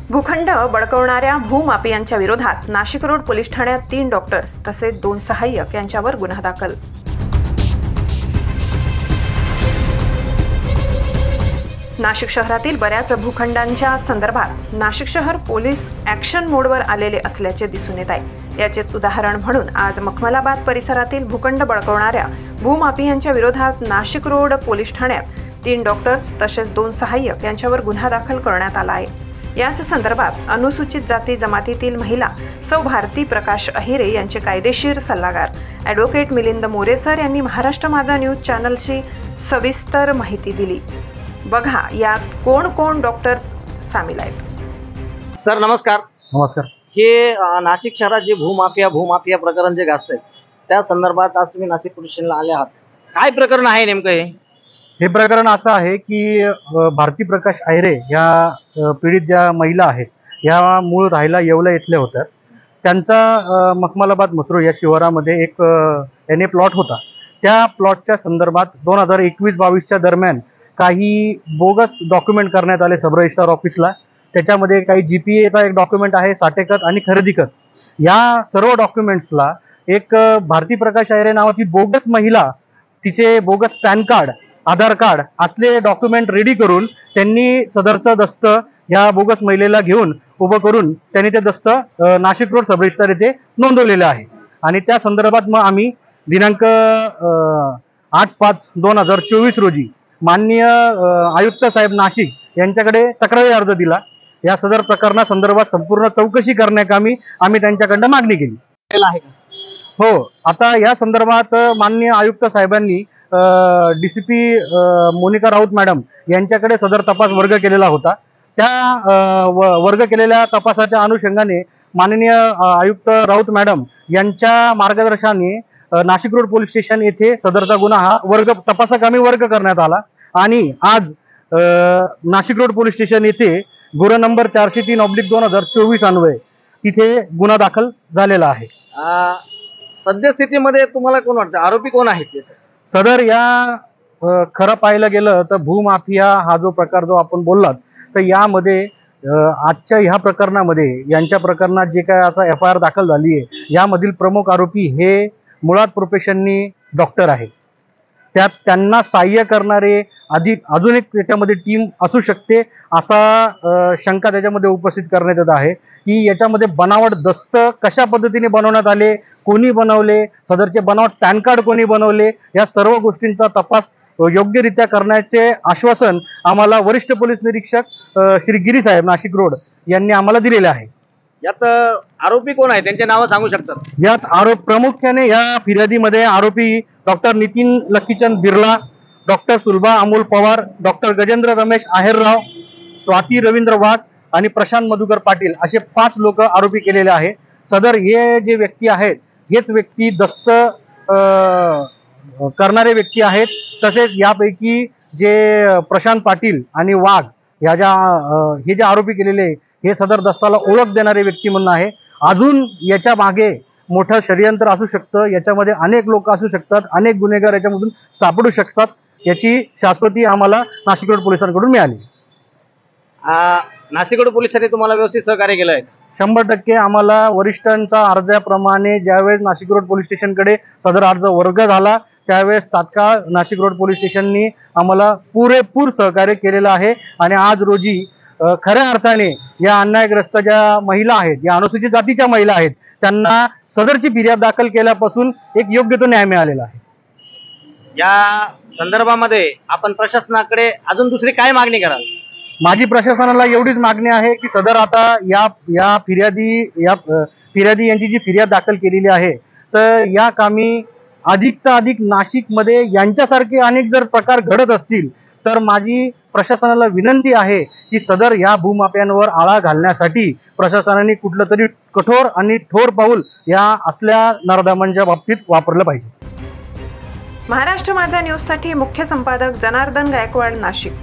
भूखंड बळकावणाऱ्या भूमाफियांच्या विरोधात Nashik road police ठाण्यात 3 डॉक्टर्स तसेच 2 सहाय्यक यांच्यावर गुन्हा दाखल। नाशिक शहरातील बऱ्याच भूखंडांच्या संदर्भात नाशिक शहर पोलीस ॲक्शन मोडवर आलेले असल्याचे दिसून येत आहे। याचेच उदाहरण म्हणून आज मखमलाबाद परिसरातील भूखंड बळकावणाऱ्या भूमाफियांच्या विरोधात नाशिक रोड पोलीस ठाण्यात 3 डॉक्टर्स तसेच 2 सहाय्यक यांच्यावर गुन्हा दाखल करण्यात आला आहे। याच संदर्भात अनुसूचित जाती जमातीतील महिला सौ भारती प्रकाश अहिरे यांचे कायदेशीर सल्लागार ॲडव्होकेट मिलिंद मोरेसर यांनी महाराष्ट्र माझा न्यूज चॅनलशी सविस्तर माहिती दिली। बघा यात कोण कोण डॉक्टर्स सामील आहेत। सर नमस्कार। नमस्कार। हे नाशिक शहरात जे भूमाफिया प्रकरण जे गाजतंय त्या संदर्भात आज तुम्ही नाशिक पोलीस स्टेशनला आले आहात। काय प्रकरण आहे नेमकं हे प्रकरण असं आहे की भारती प्रकाश अहिरे ह्या पीडित ज्या महिला आहेत ह्या मूळ राहायला येवला इथल्या होत्या। त्यांचा मखमलाबाद मसरूळ या शिवारामध्ये एक एनए प्लॉट होता। त्या प्लॉटच्या संदर्भात 2021-22च्या दरम्यान काही बोगस डॉक्युमेंट करण्यात आले सब रजिस्ट्रार ऑफिसला। त्याच्यामध्ये काही GPAचा एक डॉक्युमेंट आहे, साठेखत आणि खरेदी खत। या सर्व डॉक्युमेंट्सला एक भारती प्रकाश अहिरे नावाची बोगस महिला तिचे बोगस पॅन कार्ड, आधार कार्ड असले डॉक्युमेंट रेडी करून त्यांनी सदरचं दस्त या बोगस महिलेला घेऊन उभं करून त्यांनी ते दस्त नाशिक रोड सब रजिस्ट्रार येथे नोंदवलेले आहे। आणि त्या संदर्भात मग आम्ही दिनांक 8/5/2024 रोजी माननीय आयुक्त साहेब नाशिक यांच्याकडे तक्रारी अर्ज दिला। या सदर प्रकरणासंदर्भात संपूर्ण चौकशी करण्याकामी आम्ही त्यांच्याकडनं मागणी केली आहे। हो, आता या संदर्भात माननीय आयुक्त साहेबांनी DCP मोनिका राऊत मॅडम यांच्याकडे सदर तपास वर्ग केलेला होता। त्या वर्ग केलेल्या तपासाच्या अनुषंगाने माननीय आयुक्त राऊत मॅडम यांच्या मार्गदर्शनाने नाशिक रोड पोलीस स्टेशन येथे सदरचा गुन्हा हा तपासाकामी वर्ग करण्यात आला आणि आज नाशिक रोड पोलीस स्टेशन येथे गुन्हा नंबर 403/2024 अन्वये तिथे गुन्हा दाखल झालेला आहे। सद्यस्थितीमध्ये तुम्हाला कोण वाटतं आरोपी कोण आहेत? सदर या खरं पाहायला गेलं तर भूमाफिया हा जो प्रकार जो आपण बोललात तर यामध्ये आजच्या ह्या प्रकरणामध्ये यांच्या प्रकरणात जे काय असा FIR दाखल झाली आहे यामधील प्रमुख आरोपी हे मुळात प्रोफेशननी डॉक्टर आहे। त्यात त्यांना सहाय्य करणारे अजून एक त्याच्यामध्ये टीम असू शकते असा शंका त्याच्यामध्ये उपस्थित करण्यात येत आहे की याच्यामध्ये बनावट दस्त कशा पद्धतीने बनवण्यात आले, कोणी बनवले, सदरचे बनावट पॅन कार्ड कोणी बनवले, या सर्व गोष्टींचा तपास योग्यरित्या करण्याचे आश्वासन आम्हाला वरिष्ठ पोलीस निरीक्षक श्री गिरी साहेब नाशिक रोड यांनी आम्हाला दिलेले आहे। यात आरोपी कोण आहे त्यांचे नाव सांगू शकतात? यात प्रामुख्याने या फिर्यादीमध्ये आरोपी doctor Nitin Lakkichand Birla, doctor Sulabha Amol Pawar, doctor Gajendra Ramesh Aherrao, Swati Ravindra Wagh आणि प्रशांत मधुकर पाटील असे 5 लोक आरोपी केलेले आहे। सदर हे जे व्यक्ती आहेत हेच व्यक्ती दस्त करणारे व्यक्ती आहेत। तसेच यापैकी जे प्रशांत पाटील आणि वाघ या हे जे आरोपी केलेले हे सदर दस्ताला ओळख देणारे व्यक्ती म्हणून आहे। अजून याच्या मागे मोठं षडयंत्र असू शकतं, याच्यामध्ये अनेक लोक असू शकतात, अनेक गुन्हेगार याच्यामधून सापडू शकतात, याची शाश्वती आम्हाला नाशिक रोड पोलिसांकडून मिळाली। नाशिक रोड पोलिसांनी तुम्हाला व्यवस्थित सहकार्य केलं आहे? 100% आम्हाला वरिष्ठांचा अर्जाप्रमाणे ज्यावेळेस नाशिक रोड पोलीस स्टेशनकडे सदर अर्ज वर्ग झाला त्यावेळेस तात्काळ नाशिक रोड पोलीस स्टेशननी आम्हाला पुरेपूर सहकार्य केलेलं आहे। आणि आज रोजी खऱ्या अर्थाने या अन्यायग्रस्त ज्या महिला आहेत, या अनुसूचित जातीच्या महिला आहेत, त्यांना सदरची फिर्याद दाखल केल्यापासून एक योग्य तो न्याय मिळालेला आहे। या संदर्भामध्ये आपण प्रशासनाकडे अजून दुसरी काय मागणी कराल? माझी प्रशासनाला एवढीच मागणी आहे की सदर आता या फिर्यादी यांची जी फिर्याद दाखल केलेली आहे तर या कामी अधिक नाशिकमध्ये यांच्यासारखे अनेक जर प्रकार घडत असतील तर माझी प्रशासनाला विनंती आहे की सदर या भूमाफियांवर आळा घालण्यासाठी प्रशासनाने कुठलं तरी कठोर आणि ठोर पाऊल या असल्या नराधमांच्या बाबतीत वापरलं पाहिजे। महाराष्ट्र माझा न्यूजसाठी मुख्य संपादक जनार्दन गायकवाड, नाशिक।